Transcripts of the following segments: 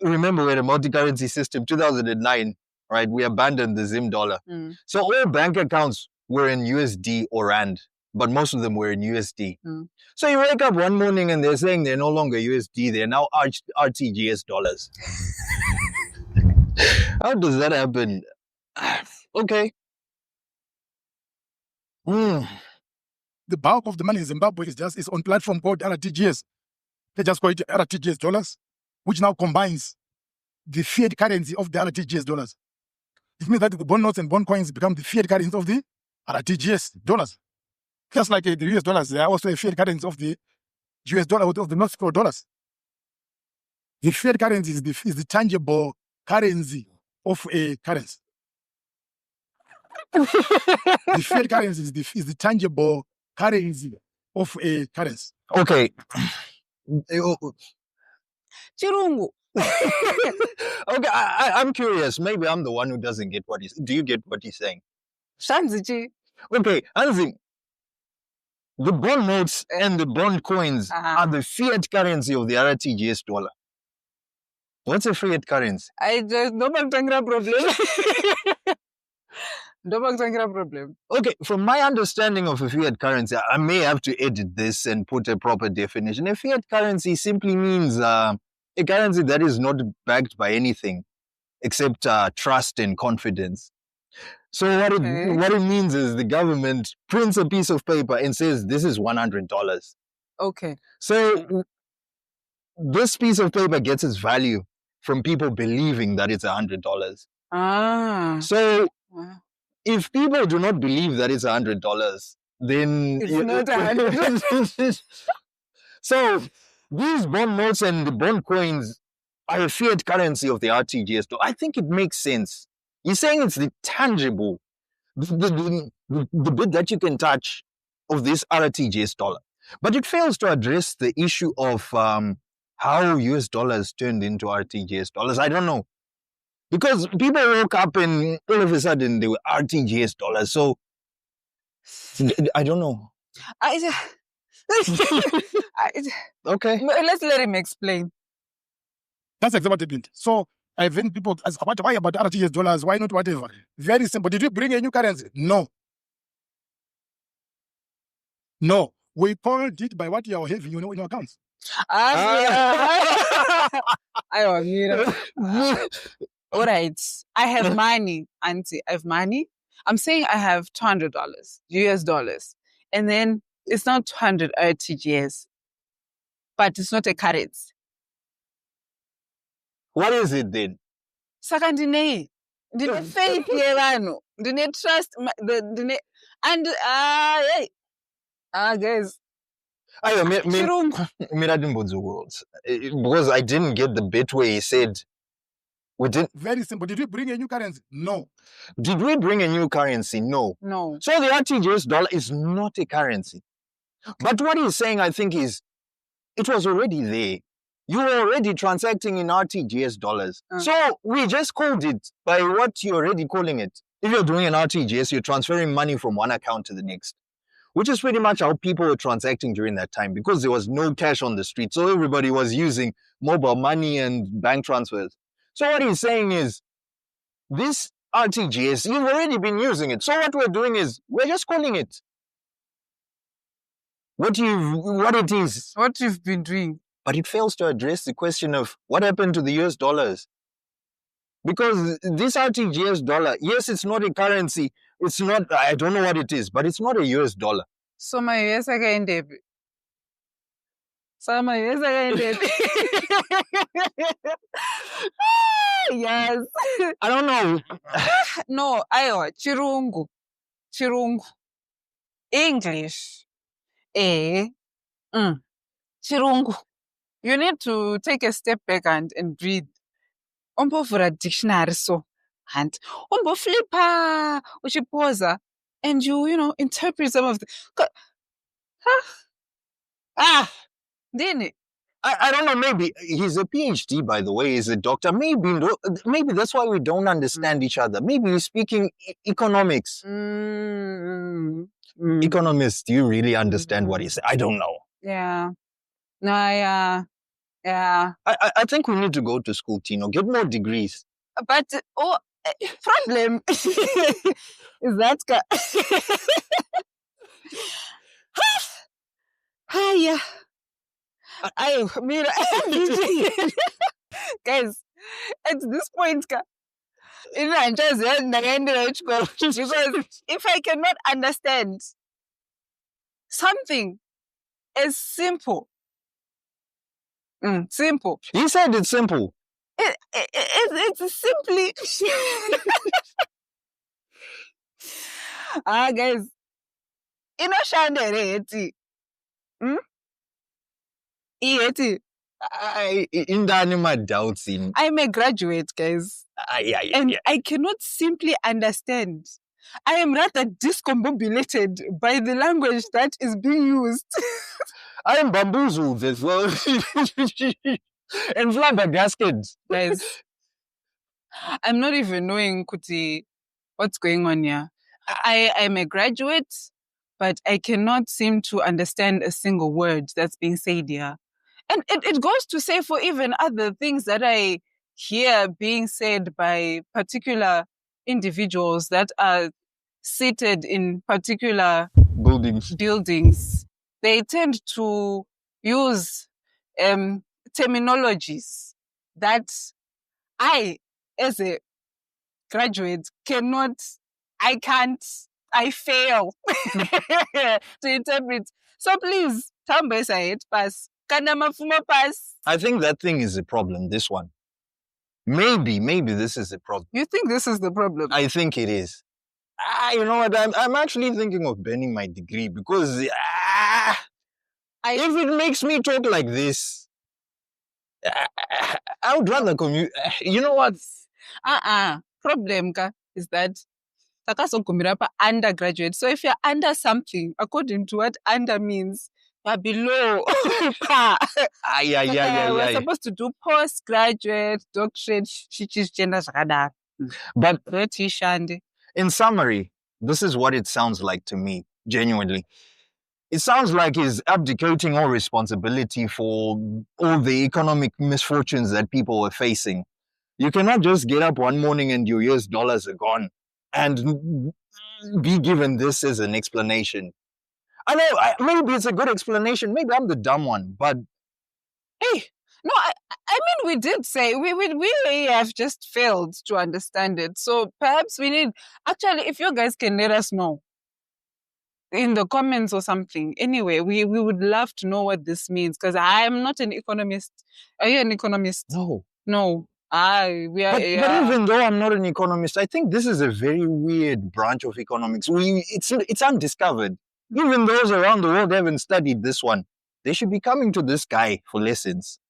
remember we had a multi-currency system, 2009, right? We abandoned the Zim dollar. So all bank accounts were in USD or Rand, but most of them were in USD. So you wake up one morning and they're saying they're no longer USD, they're now RTGS dollars. How does that happen? Okay. The bulk of the money in Zimbabwe is on platform called RTGS. They just call it RTGS dollars, which now combines the fiat currency of the RTGS dollars. It means that the bond notes and bond coins become the fiat currency of the RTGS dollars. Just like the US dollars, they are also a fiat currency of the US dollar, of the Mexico dollars. The fiat currency is the tangible currency of a currency. The fiat currency is the tangible currency of a currency. Okay. Chirungu. Okay, I'm curious. Maybe I'm the one who doesn't get what he's... Do you get what he's saying? Shanzichi. Okay, Anzi, the bond notes and the bond coins are the fiat currency of the RTGS dollar. What's a fiat currency? I just don't problem. Okay, from my understanding of a fiat currency, I may have to edit this and put a proper definition. A fiat currency simply means a currency that is not backed by anything except trust and confidence. So what it means is the government prints a piece of paper and says, this is $100. Okay. So this piece of paper gets its value from people believing that it's $100. So if people do not believe that it's $100, then... It's not $100. So these bond notes and the bond coins are a fiat currency of the RTGS. I think it makes sense. You're saying it's the tangible, the bit that you can touch of this RTGS dollar. But it fails to address the issue of how US dollars turned into RTGS dollars. I don't know. Because people woke up and all of a sudden they were RTGS dollars. So, I don't know. Okay. Let's let him explain. That's exactly what it meant. So, I've heard people ask, why about RTGS dollars? Why not whatever? Very simple. Did you bring a new currency? No. No. We called it by what you are having in your accounts. All right. I have money, Auntie. I have money. I'm saying I have $200, US dollars. And then it's not 200 RTGS. But it's not a currency. What is it then? Saka ndine faith yevano, ndine trust, and guys. Because I didn't get the bit where he said we didn't. Very simple. Did we bring a new currency? No. Did we bring a new currency? No. No. So the RTGS dollar is not a currency. Okay. But what he's saying, I think, is it was already there. You were already transacting in RTGS dollars. So we just called it by what you're already calling it. If you're doing an RTGS, you're transferring money from one account to the next, which is pretty much how people were transacting during that time because there was no cash on the street. So everybody was using mobile money and bank transfers. So what he's saying is this RTGS, you've already been using it. So what we're doing is we're just calling it what it is. What you've been doing. But it fails to address the question of what happened to the US dollars. Because this RTGS dollar, yes, it's not a currency. It's not, I don't know what it is, but it's not a US dollar. So my US again, David. So my US again, David. Yes. I don't know. No, ayo, Chirungu. English. Chirungu. You need to take a step back and breathe. For a dictionary, so and flipper, uchipoza, and you interpret some of the. Didn't it? I don't know. Maybe he's a PhD, by the way. He's a doctor. Maybe that's why we don't understand each other. Maybe he's speaking economics. Economists, do you really understand what he said? I don't know. Yeah. No, Yeah. I think we need to go to school, Tino. Get more degrees. But problem is that Hiya. I mean, guys, at this point, because if I cannot understand something as simple, simple. He said it's simple. It's simply guys, inoshandere eti. Indani my doubts in. I'm a graduate, guys. And I cannot simply understand. I am rather discombobulated by the language that is being used. I am bamboozled as well. And flabbergasted. Guys, I'm not even knowing Kuti what's going on here. I am a graduate, but I cannot seem to understand a single word that's being said here. And it goes to say for even other things that I hear being said by particular individuals that are seated in particular buildings. They tend to use terminologies that I, as a graduate, I fail to interpret. So please, Tambe Said, pass. I think that thing is a problem, this one. Maybe this is a problem. You think this is the problem? I think it is. You know what? I'm actually thinking of burning my degree because if it makes me talk like this, I would rather commute. You know what? Problem is that undergraduate. So if you're under something, according to what under means, you're below. We're supposed to do postgraduate, doctorate, but in summary, this is what it sounds like to me, genuinely. It sounds like he's abdicating all responsibility for all the economic misfortunes that people are facing. You cannot just get up one morning and your US dollars are gone and be given this as an explanation. I know, maybe it's a good explanation. Maybe I'm the dumb one, but hey, no, I mean, we did say we may have just failed to understand it. So perhaps we need, actually, if you guys can let us know in the comments or something. Anyway, we would love to know what this means because I am not an economist. Are you an economist? No. But even though I'm not an economist, I think this is a very weird branch of economics. It's undiscovered. Even those around the world haven't studied this one. They should be coming to this guy for lessons.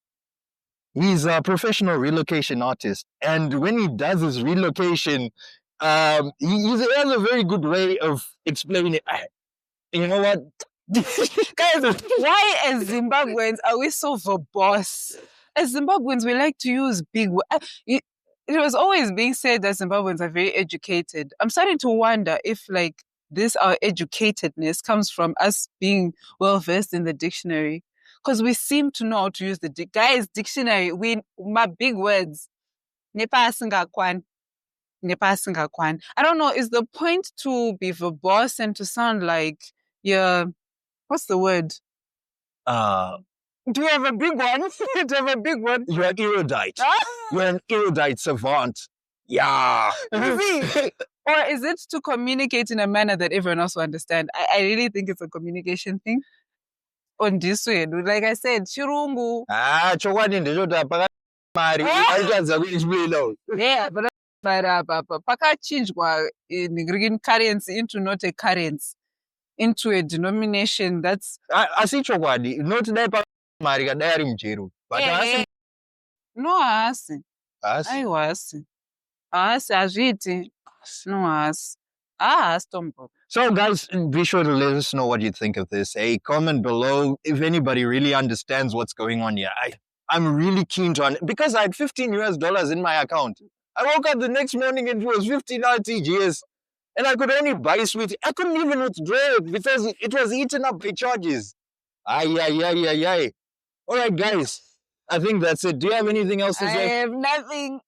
He's a professional relocation artist. And when he does his relocation, he has a very good way of explaining it. You know what? Guys, why as Zimbabweans are we so verbose? As Zimbabweans, we like to use big words. It was always being said that Zimbabweans are very educated. I'm starting to wonder if, like, this, our educatedness comes from us being well-versed in the dictionary. Because we seem to know how to use the dictionary. My big words. Nepa singakwan. I don't know, is the point to be verbose and to sound like you're, what's the word? Do you have a big one? Do you have a big one? You're an erudite. You're an erudite savant. Yeah. Or is it to communicate in a manner that everyone else will understand? I really think it's a communication thing. On this way, like I said, chirungu. Yeah, but pakachinjwa in Greek currency into not a currency, into a denomination that's. I see chokwadi, not there. No, asi. Azviti. No, asi. Stompo. So guys, be sure to let us know what you think of this. Comment below if anybody really understands what's going on here. I'm really keen to because I had $15 in my account. I woke up the next morning and it was 15 RTGS. And I could only buy sweet. I couldn't even withdraw it because it was eaten up by charges. All right, guys. I think that's it. Do you have anything else to I say? have nothing.